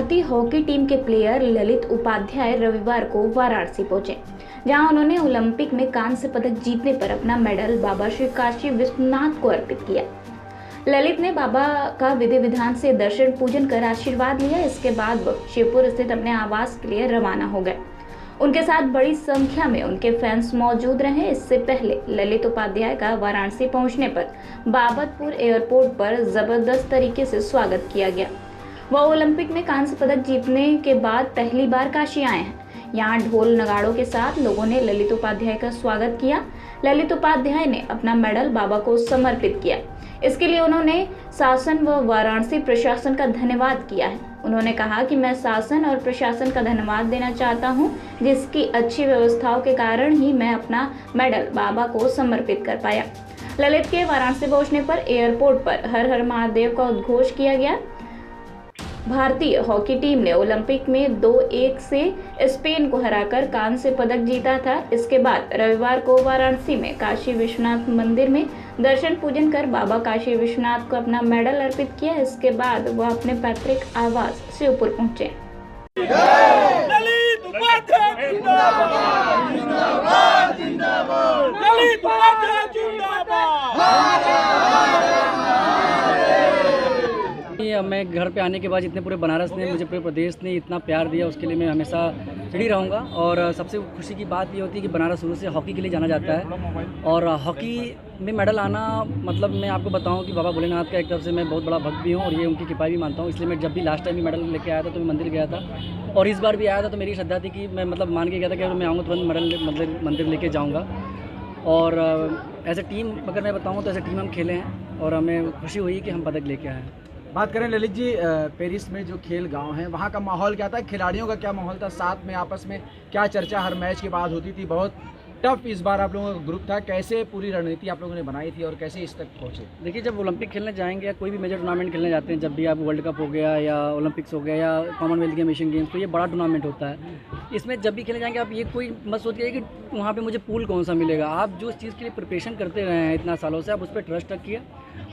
भारतीय hockey team के player Lalit Upadhyay रविवार को वाराणसी पहुंचे, जहां उन्होंने ओलंपिक में कांस्य पदक जीतने पर अपना मेडल बाबा श्री काशी विश्वनाथ को अर्पित किया। ललित ने बाबा का विधि विधान से दर्शन पूजन कर आशीर्वाद लिया। इसके बाद वह शिवपुर स्थित अपने आवास के लिए रवाना हो गए। उनके साथ बड़ी संख्या में उनके फैंस मौजूद रहे। इससे पहले ललित उपाध्याय का वाराणसी पहुंचने पर बाबतपुर एयरपोर्ट पर जबरदस्त तरीके से स्वागत किया गया। वह ओलंपिक में कांस्य पदक जीतने के बाद पहली बार काशी आए हैं। यहाँ ढोल नगाड़ों के साथ लोगों ने ललित उपाध्याय का स्वागत किया। ललित उपाध्याय ने अपना मेडल बाबा को समर्पित किया। इसके लिए उन्होंने शासन व वाराणसी प्रशासन का धन्यवाद किया है। उन्होंने कहा कि मैं शासन और प्रशासन का धन्यवाद देना चाहता हूं, जिसकी अच्छी व्यवस्थाओं के कारण ही मैं अपना मेडल बाबा को समर्पित कर पाया। ललित के वाराणसी पहुंचने पर एयरपोर्ट पर हर हर महादेव का उद्घोष किया गया। भारतीय हॉकी टीम ने ओलंपिक में 2-1 से स्पेन को हराकर कांस्य पदक जीता था। इसके बाद रविवार को वाराणसी में काशी विश्वनाथ मंदिर में दर्शन पूजन कर बाबा काशी विश्वनाथ को अपना मेडल अर्पित किया। इसके बाद वह अपने पैतृक आवास शिवपुर पहुंचे। मैं घर पे आने के बाद जितने पूरे बनारस ने मुझे पूरे प्रदेश ने इतना प्यार दिया, उसके लिए मैं हमेशा रेडी रहूँगा। और सबसे खुशी की बात ये होती है कि बनारस शुरू से हॉकी के लिए जाना जाता है और हॉकी में मेडल आना, मतलब मैं आपको बताऊं कि बाबा भोलेनाथ का एक तरफ से मैं बहुत बड़ा भक्त भी हूं और ये उनकी कृपा भी मानता हूं। इसलिए मैं जब भी लास्ट टाइम भी मेडल लेके आया था तो मैं मंदिर गया था और इस बार भी आया था तो मेरी श्रद्धा थी कि मैं मान के गया था कि अगर मैं आऊँगा तुरंत मेडल मंदिर लेके जाऊँगा। और एज ए टीम अगर मैं बताऊँ तो एज ए टीम हम खेले हैं और हमें खुशी हुई कि हम पदक लेके आए हैं। बात करें ललित जी, पेरिस में जो खेल गांव है वहाँ का माहौल क्या था, खिलाड़ियों का क्या माहौल था, साथ में आपस में क्या चर्चा हर मैच के बाद होती थी? बहुत टफ इस बार आप लोगों का ग्रुप था, कैसे पूरी रणनीति आप लोगों ने बनाई थी और कैसे इस तक पहुँचे? देखिए, जब ओलंपिक खेलने जाएंगे या कोई भी मेजर टूर्नामेंट खेलने जाते हैं, जब भी आप वर्ल्ड कप हो गया या ओलंपिक्स हो गया या कॉमनवेल्थ गेम, एशियन गेम्स, तो ये बड़ा टूर्नामेंट होता है। इसमें जब भी खेलने जाएंगे आप ये कोई मत सोचिए कि वहाँ पे मुझे पूल कौन सा मिलेगा। आप जो इस चीज़ के लिए प्रिपरेशन करते रहे हैं इतना सालों से, आप उस पर ट्रस्ट रखिए।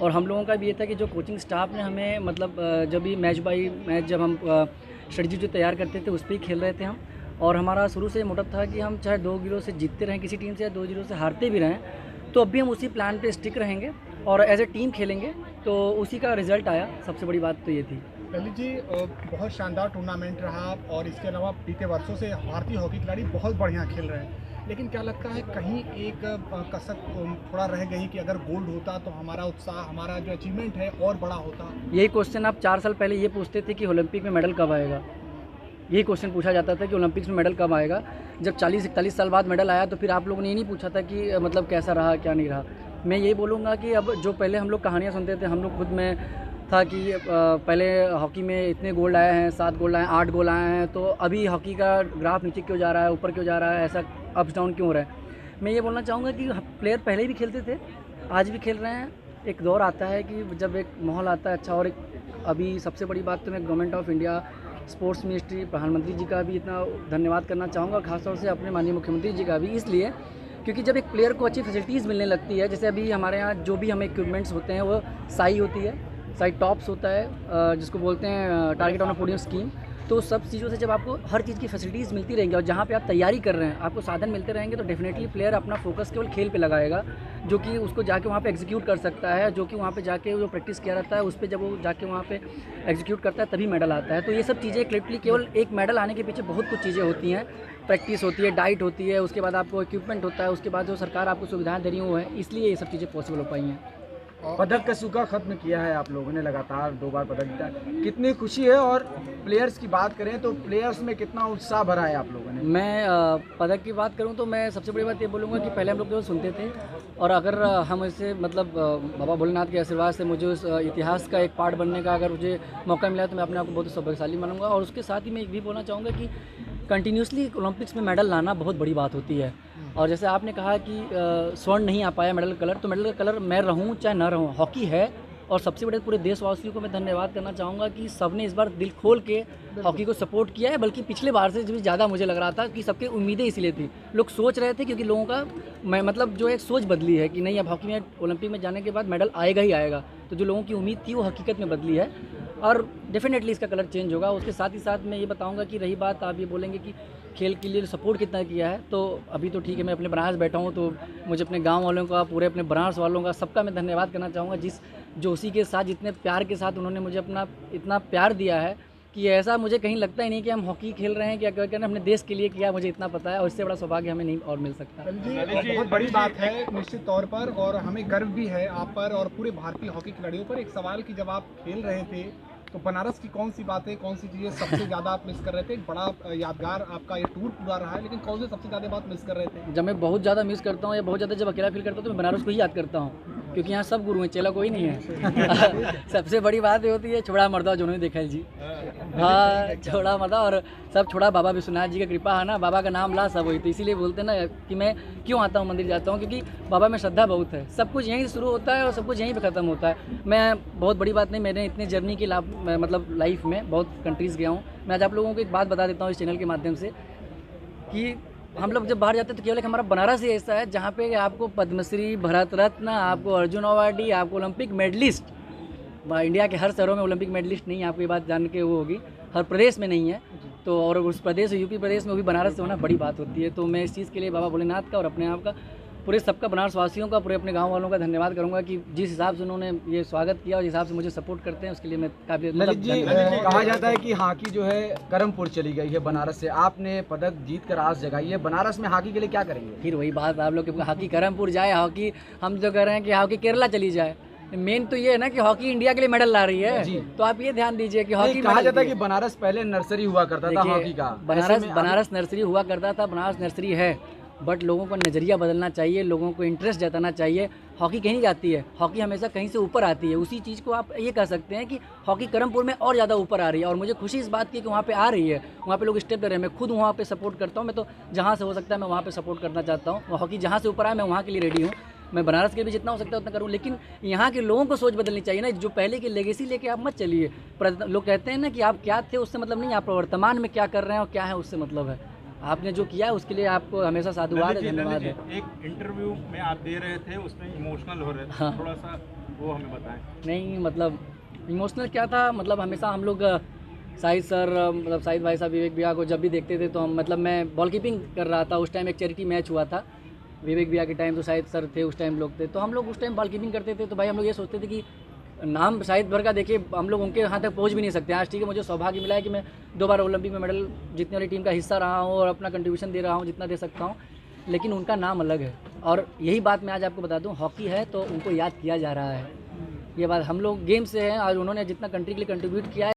और हम लोगों का भी ये था कि जो कोचिंग स्टाफ ने हमें, मतलब जब भी मैच बाई मैच जब हम स्ट्रेटजी जो तैयार करते थे उस पर ही खेल रहे थे हम। और हमारा शुरू से मोटिव था कि हम चाहे 2-0 से जीतते रहें किसी टीम से या 2-0 से हारते भी रहें, तो अब भी हम उसी प्लान पे स्टिक रहेंगे और एज ए टीम खेलेंगे। तो उसी का रिजल्ट आया, सबसे बड़ी बात तो ये थी। ललित जी, बहुत शानदार टूर्नामेंट रहा और इसके अलावा बीते वर्षों से भारतीय हॉकी खिलाड़ी बहुत बढ़िया खेल रहे हैं, लेकिन क्या लगता है कहीं एक कसक थोड़ा रह गई कि अगर गोल्ड होता तो हमारा उत्साह, हमारा जो अचीवमेंट है और बड़ा होता? यही क्वेश्चन आप 4 साल पहले ये पूछते थे कि ओलंपिक में मेडल कब आएगा। यही क्वेश्चन पूछा जाता था कि ओलंपिक्स में मेडल कब आएगा। जब 40-41 साल बाद मेडल आया तो फिर आप लोगों ने ये नहीं पूछा था कि मतलब कैसा रहा क्या नहीं रहा। मैं यही बोलूँगा कि अब जो पहले हम लोग कहानियाँ सुनते थे, हम लोग खुद में था कि पहले हॉकी में इतने गोल्ड आए हैं, 7 गोल्ड आए हैं, 8 गोल्ड आए हैं, तो अभी हॉकी का ग्राफ नीचे क्यों जा रहा है, ऊपर क्यों जा रहा है, ऐसा अप्स डाउन क्यों हो रहा है। मैं ये बोलना चाहूँगा कि प्लेयर पहले भी खेलते थे, आज भी खेल रहे हैं। एक दौर आता है कि जब एक माहौल आता है अच्छा। और एक अभी सबसे बड़ी बात तो मैं government of India, sports ministry, प्रधानमंत्री जी का भी इतना धन्यवाद करना चाहूँगा, खासतौर से अपने माननीय मुख्यमंत्री जी का भी, इसलिए क्योंकि जब एक प्लेयर को अच्छी फैसिलिटीज़ मिलने लगती है, जैसे अभी हमारे यहाँ जो भी हमें इक्विपमेंट्स होते हैं वो साई होती है, साई टॉप्स होता है जिसको बोलते हैं target on a podium scheme, तो सब चीज़ों से जब आपको हर चीज़ की फैसिलिटीज़ मिलती रहेंगी और जहाँ पे आप तैयारी कर रहे हैं आपको साधन मिलते रहेंगे, तो डेफिनेटली प्लेयर अपना फोकस केवल खेल पे लगाएगा, जो कि उसको जाके वहाँ पे एग्जीक्यूट कर सकता है, जो कि वहाँ पे जाके जो प्रैक्टिस किया रहता है उस पर जब वो जाके वहाँ पे एग्जीक्यूट करता है तभी मेडल आता है। तो ये सब चीज़ें क्लिपली केवल एक मेडल आने के पीछे बहुत कुछ चीज़ें होती हैं, प्रैक्टिस होती है, डाइट होती है, उसके बाद आपको इक्विपमेंट होता है, उसके बाद जो सरकार आपको सुविधाएँ दे रही हैं वो है, इसलिए ये सब चीज़ें पॉसिबल हो पाई हैं। पदक का सूखा खत्म किया है आप लोगों ने, लगातार 2 बार पदक जीता, कितनी खुशी है। और प्लेयर्स की बात करें तो प्लेयर्स में कितना उत्साह भरा है आप लोगों ने? मैं पदक की बात करूं तो मैं सबसे बड़ी बात ये बोलूँगा कि पहले हम लोग केवल सुनते थे और अगर हम इसे मतलब बाबा भोलेनाथ के आशीर्वाद से मुझे उस इतिहास का एक पार्ट बनने का अगर मुझे मौका मिला तो मैं अपने आप को बहुत सौभाग्यशाली मानूंगा। और उसके साथ ही मैं ये भी बोलना चाहूँगा कि कंटिन्यूसली ओलंपिक्स में मेडल लाना बहुत बड़ी बात होती है। और जैसे आपने कहा कि स्वर्ण नहीं आ पाया मेडल कलर, तो मेडल का कलर मैं रहूं चाहे ना रहूं, हॉकी है। और सबसे बड़े पूरे देशवासियों को मैं धन्यवाद करना चाहूँगा कि सबने इस बार दिल खोल के हॉकी को सपोर्ट किया है, बल्कि पिछले बार से भी ज़्यादा मुझे लग रहा था कि सबकी उम्मीदें इसलिए थी, लोग सोच रहे थे क्योंकि लोगों का मैं मतलब जो एक सोच बदली है कि नहीं अब हॉकी में ओलंपिक में जाने के बाद मेडल आएगा ही आएगा, तो जो लोगों की उम्मीद थी वो हकीकत में बदली है। और डेफिनेटली इसका कलर चेंज होगा। उसके साथ ही साथ मैं ये बताऊंगा कि रही बात, आप ये बोलेंगे कि खेल के लिए सपोर्ट कितना किया है, तो अभी तो ठीक है, मैं अपने बनारस बैठा हूँ, तो मुझे अपने गांव वालों का, पूरे अपने बनारस वालों का, सबका मैं धन्यवाद करना चाहूँगा, जो उसी के साथ जितने प्यार के साथ उन्होंने मुझे अपना इतना प्यार दिया है कि ऐसा मुझे कहीं लगता ही नहीं कि हम हॉकी खेल रहे हैं, क्या क्या हमने देश के लिए किया, मुझे इतना पता है, और इससे बड़ा सौभाग्य हमें नहीं और मिल सकता। जी, बहुत बड़ी बात है निश्चित तौर पर, और हमें गर्व भी है आप पर और पूरे भारतीय हॉकी खिलाड़ियों पर। एक सवाल कि जब आप खेल रहे थे तो बनारस की कौन सी बातें, कौन सी चीज़ें सबसे ज़्यादा आप मिस कर रहे थे? एक बड़ा यादगार आपका ये टूर पूरा रहा है, लेकिन कौन सी सबसे ज़्यादा बात मिस कर रहे थे? जब मैं बहुत ज़्यादा मिस करता हूँ या बहुत ज़्यादा जब अकेला फील करता हूँ तो मैं बनारस को ही याद करता हूँ, क्योंकि यहाँ सब गुरु हैं, चेला कोई नहीं है। सबसे बड़ी बात ये होती है छोड़ा मर्दा जो उन्होंने देखा है जी। हाँ, छोड़ा मर्दा, और सब छोड़ा बाबा विश्वनाथ जी का कृपा है ना, बाबा का नाम ला सब हुई, तो इसीलिए बोलते हैं ना कि मैं क्यों आता हूँ, मंदिर जाता हूँ, क्योंकि बाबा में श्रद्धा बहुत है। सब कुछ यहीं से शुरू होता है और सब कुछ यहीं पे ख़त्म होता है। मैं बहुत बड़ी बात नहीं, मैंने इतनी जर्नी की मतलब लाइफ में बहुत कंट्रीज़ गया हूँ। मैं आज आप लोगों को एक बात बता देता हूँ इस चैनल के माध्यम से कि हम लोग जब बाहर जाते हैं तो केवल एक हमारा बनारस ही ऐसा है जहाँ पे आपको पद्मश्री, भारत रत्न, आपको अर्जुन अवार्डी, आपको ओलंपिक मेडलिस्ट, इंडिया के हर शहरों में ओलंपिक मेडलिस्ट नहीं है, आपको ये बात जान के वो होगी, हर प्रदेश में नहीं है। तो और उस प्रदेश, यूपी प्रदेश में भी बनारस से होना बड़ी बात होती है। तो मैं इस चीज़ के लिए बाबा भोलेनाथ का और अपने आप का, पूरे सबका, बनारस वासियों का, पूरे अपने गांव वालों का धन्यवाद करूंगा कि जिस हिसाब से उन्होंने ये स्वागत किया और जिस हिसाब से मुझे सपोर्ट करते हैं, उसके लिए मैं काफ़ी ललित जी, कहा जाता है कि हॉकी जो है करमपुर चली गई है बनारस से, आपने पदक जीत कर आस जगाई है, बनारस में हॉकी के लिए क्या करेंगे? फिर वही बात आप लोग कि हॉकी करमपुर जाए, हॉकी हम जो कह रहे हैं कि हॉकी केरला चली जाए। मेन तो ये है ना कि हॉकी इंडिया के लिए मेडल ला रही है, तो आप ये ध्यान दीजिए कि हॉकी, कहा जाता है कि बनारस पहले नर्सरी हुआ करता था हॉकी का, बनारस नर्सरी हुआ करता था, बनारस नर्सरी है, बट लोगों का नज़रिया बदलना चाहिए, लोगों को इंटरेस्ट जताना चाहिए। हॉकी कहीं जाती है, हॉकी हमेशा कहीं से ऊपर आती है। उसी चीज़ को आप ये कह सकते हैं कि हॉकी करमपुर में और ज़्यादा ऊपर आ रही है, और मुझे खुशी इस बात की कि वहाँ पे आ रही है, वहाँ पे लोग स्टेप ले रहे हैं। मैं खुद वहाँ पे सपोर्ट करता हूँ, मैं तो जहाँ से हो सकता है मैं वहाँ पे सपोर्ट करना चाहता हूँ। हॉकी जहाँ से ऊपर आए मैं वहाँ के लिए रेडी हूँ। मैं बनारस के भी जितना हो सकता है उतना करूँ, लेकिन यहाँ के लोगों को सोच बदलनी चाहिए ना। जो पहले की लेगेसी लेके आप मत चलिए। लोग कहते हैं ना कि आप क्या थे उससे मतलब नहीं, आप वर्तमान में क्या कर रहे हैं और क्या है उससे मतलब है। आपने जो किया है उसके लिए आपको हमेशा साधुवाद है, धन्यवाद है। एक इंटरव्यू में आप दे रहे थे, उसमें इमोशनल हो रहे थे, हाँ। थोड़ा सा वो हमें बताएं। नहीं मतलब इमोशनल क्या था, मतलब हमेशा हम लोग शाहिद सर, मतलब शाहिद भाई साहब, विवेक भैया को जब भी देखते थे तो हम, मतलब मैं बॉल कीपिंग कर रहा था उस टाइम, एक चैरिटी मैच हुआ था विवेक भैया के टाइम, तो शाहिद सर थे उस टाइम, लोग थे, तो हम लोग उस टाइम बॉल कीपिंग करते थे। तो भाई हम लोग ये सोचते थे कि नाम शाहिद भर का देखिए, हम लोग उनके यहाँ तक पहुँच भी नहीं सकते। आज ठीक है, मुझे सौभाग्य मिला है कि मैं 2 बार ओलंपिक में मेडल जीतने वाली टीम का हिस्सा रहा हूँ और अपना कंट्रीब्यूशन दे रहा हूँ जितना दे सकता हूँ, लेकिन उनका नाम अलग है। और यही बात मैं आज आपको बता दूँ, हॉकी है तो उनको याद किया जा रहा है। ये बात हम लोग गेम से हैं और उन्होंने जितना कंट्री के लिए कंट्रीब्यूट किया है